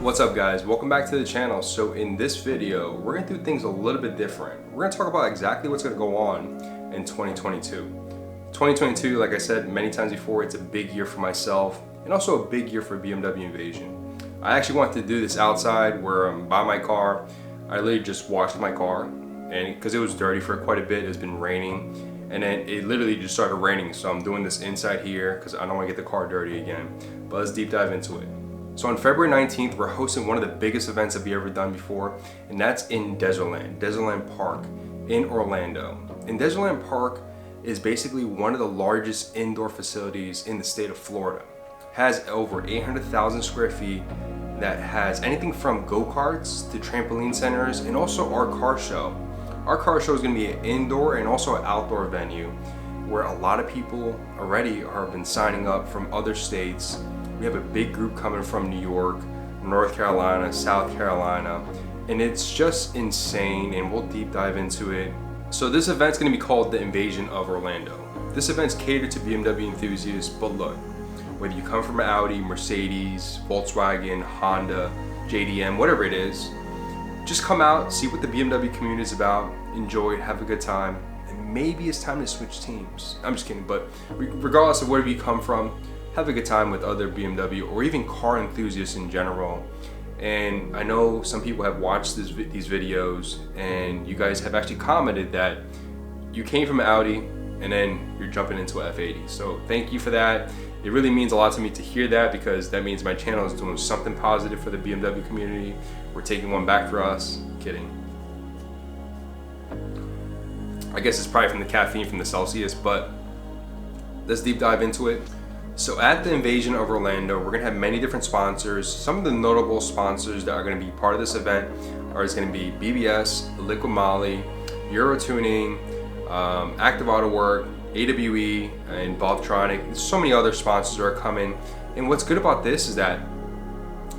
What's up guys, welcome back to the channel. So in this video, we're gonna do things a little bit different. We're gonna talk about exactly what's gonna go on in 2022. 2022, like I said many times before, it's a big year for myself and also a big year for BMW INVASION. I actually wanted to do this outside where I'm by my car. I literally just washed my car and because it was dirty for quite a bit, it's been raining and then it literally just started raining. So I'm doing this inside here because I don't want to get the car dirty again. But let's deep dive into it. So on February 19th, we're hosting one of the biggest events that we've ever done before, and that's in Desertland Park in Orlando. And Desertland Park is basically one of the largest indoor facilities in the state of Florida. It has over 800,000 square feet that has anything from go-karts to trampoline centers and also our car show. Our car show is going to be an indoor and also an outdoor venue where a lot of people already have been signing up from other states. We have a big group coming from New York, North Carolina, South Carolina, and it's just insane, and we'll deep dive into it. So this event's gonna be called the Invasion of Orlando. This event's catered to BMW enthusiasts, but look, whether you come from Audi, Mercedes, Volkswagen, Honda, JDM, whatever it is, just come out, see what the BMW community is about, enjoy it, have a good time, and maybe it's time to switch teams. I'm just kidding, but regardless of where you come from, have a good time with other BMW or even car enthusiasts in general. And I know some people have watched these videos and you guys have actually commented that you came from Audi and then you're jumping into a F80. So thank you for that. It really means a lot to me to hear that because that means my channel is doing something positive for the BMW community. We're taking one back for us. Kidding. I guess it's probably from the caffeine from the Celsius, but let's deep dive into it. So at the Invasion of Orlando, we're gonna have many different sponsors. Some of the notable sponsors that are gonna be part of this event are gonna be BBS, Liquid Moly, Euro Tuning, Active Auto Work, AWE, and Bobtronic. There's so many other sponsors that are coming. And what's good about this is that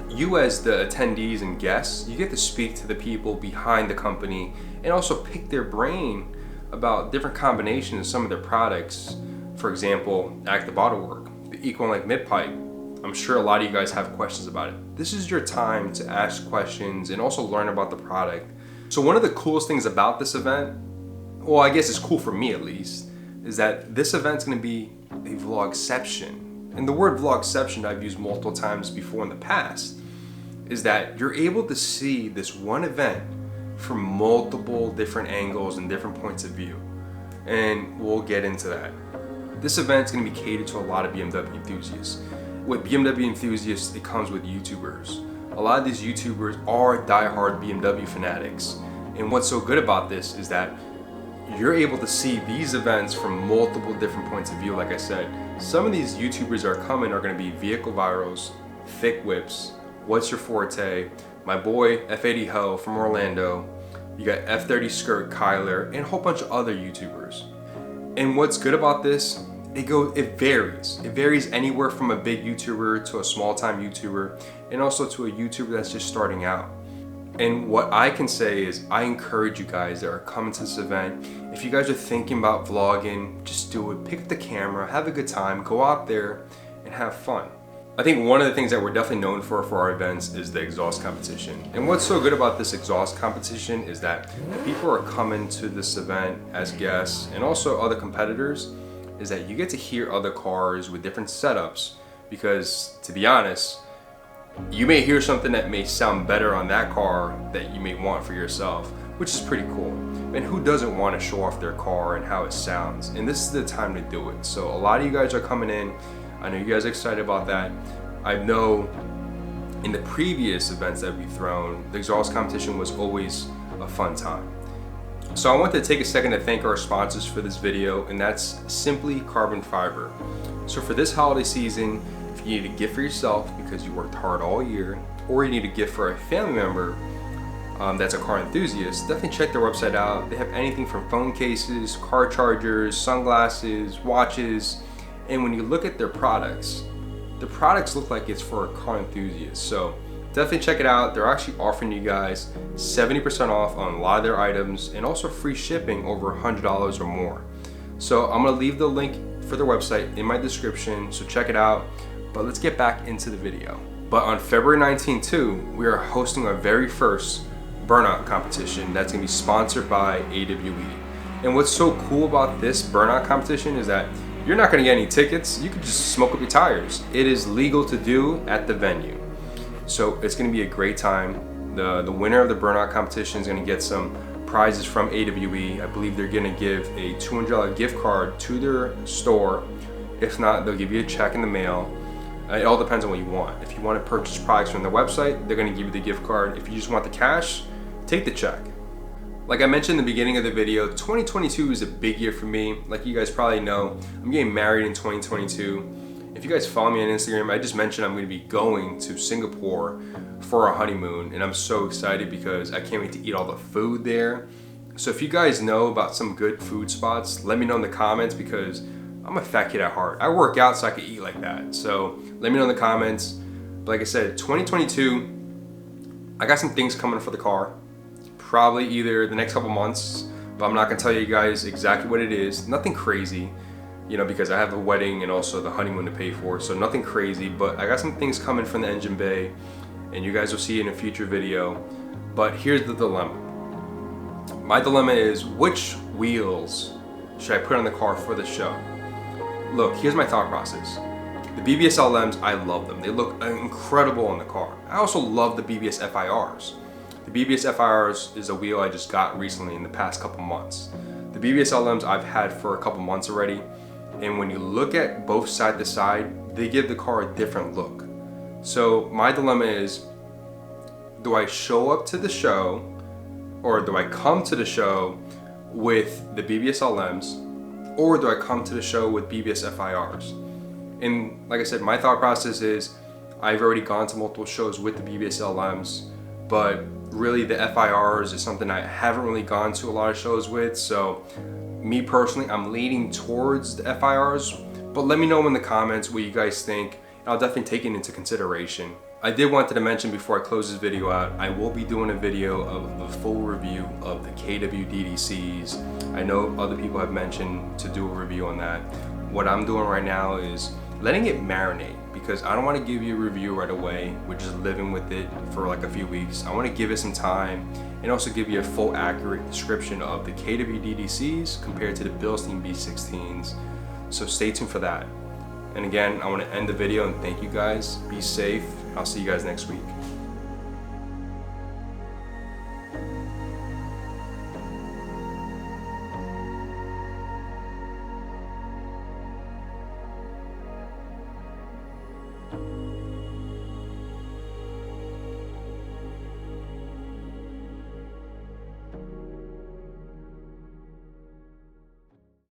you as the attendees and guests, you get to speak to the people behind the company and also pick their brain about different combinations of some of their products. For example, Active Auto Work, the Equalink mid pipe. I'm sure a lot of you guys have questions about it. This is your time to ask questions and also learn about the product. So one of the coolest things about this event, well, I guess it's cool for me at least, is that this event's gonna be a vlogception. And the word vlogception I've used multiple times before in the past, is that you're able to see this one event from multiple different angles and different points of view. And we'll get into that. This event's gonna be catered to a lot of BMW enthusiasts. With BMW enthusiasts, it comes with YouTubers. A lot of these YouTubers are diehard BMW fanatics. And what's so good about this is that you're able to see these events from multiple different points of view. Like I said, some of these YouTubers that are coming are gonna be vehicle virals, thick whips, What's Your Forte, my boy F80 Ho from Orlando, you got F30 Skirt Kyler, and a whole bunch of other YouTubers. And what's good about this, it varies. It varies anywhere from a big YouTuber to a small time YouTuber and also to a YouTuber that's just starting out. And what I can say is I encourage you guys that are coming to this event, if you guys are thinking about vlogging, just do it. Pick up the camera, have a good time, go out there and have fun. I think one of the things that we're definitely known for our events is the exhaust competition. And what's so good about this exhaust competition is that people are coming to this event as guests and also other competitors, is that you get to hear other cars with different setups because, to be honest, you may hear something that may sound better on that car that you may want for yourself, which is pretty cool. And who doesn't want to show off their car and how it sounds? And this is the time to do it. So a lot of you guys are coming in. I know you guys are excited about that. I know in the previous events that we've thrown, the exhaust competition was always a fun time. So I want to take a second to thank our sponsors for this video, and that's Simply Carbon Fiber. So for this holiday season, if you need a gift for yourself because you worked hard all year, or you need a gift for a family member that's a car enthusiast, definitely check their website out. They have anything from phone cases, car chargers, sunglasses, watches, and when you look at their products, the products look like it's for a car enthusiast. So definitely check it out. They're actually offering you guys 70% off on a lot of their items and also free shipping over $100 or more. So I'm gonna leave the link for their website in my description, so check it out. But let's get back into the video. But on February 19th too, we are hosting our very first burnout competition that's gonna be sponsored by AWE. And what's so cool about this burnout competition is that you're not gonna get any tickets. You can just smoke up your tires. It is legal to do at the venue. So it's gonna be a great time. The winner of the burnout competition is gonna get some prizes from AWE. I believe they're gonna give a $200 gift card to their store. If not, they'll give you a check in the mail. It all depends on what you want. If you want to purchase products from their website, they're gonna give you the gift card. If you just want the cash, take the check. Like I mentioned in the beginning of the video, 2022 is a big year for me. Like you guys probably know, I'm getting married in 2022. If you guys follow me on Instagram, I just mentioned I'm gonna be going to Singapore for a honeymoon, and I'm so excited because I can't wait to eat all the food there. So if you guys know about some good food spots, let me know in the comments, because I'm a fat kid at heart. I work out so I can eat like that. So let me know in the comments. But like I said, 2022, I got some things coming for the car. Probably either the next couple months, but I'm not gonna tell you guys exactly what it is. Nothing crazy, you know, because I have a wedding and also the honeymoon to pay for. So nothing crazy, but I got some things coming from the engine bay, and you guys will see in a future video. But here's the dilemma. My dilemma is, which wheels should I put on the car for the show? Look, here's my thought process. The BBS LMs, I love them. They look incredible on the car. I also love the BBS FIRs. The BBS FIRs is a wheel I just got recently in the past couple months. The BBS LMs I've had for a couple months already, and when you look at both side to side, they give the car a different look. So my dilemma is, do I show up to the show, or do I come to the show with the BBS LMs, or do I come to the show with BBS FIRs? And like I said, my thought process is, I've already gone to multiple shows with the BBS LMs, but really the FIRs is something I haven't really gone to a lot of shows with. So me personally, I'm leaning towards the FIRs, but let me know in the comments what you guys think. I'll definitely take it into consideration. I did want to mention before I close this video out, I will be doing a video of the full review of the KWDDCs. I know other people have mentioned to do a review on that. What I'm doing right now is letting it marinate, because I don't want to give you a review right away. We're just living with it for like a few weeks. I want to give it some time and also give you a full accurate description of the KWDDCs compared to the Bilstein B16s. So stay tuned for that. And again, I want to end the video and thank you guys. Be safe. I'll see you guys next week.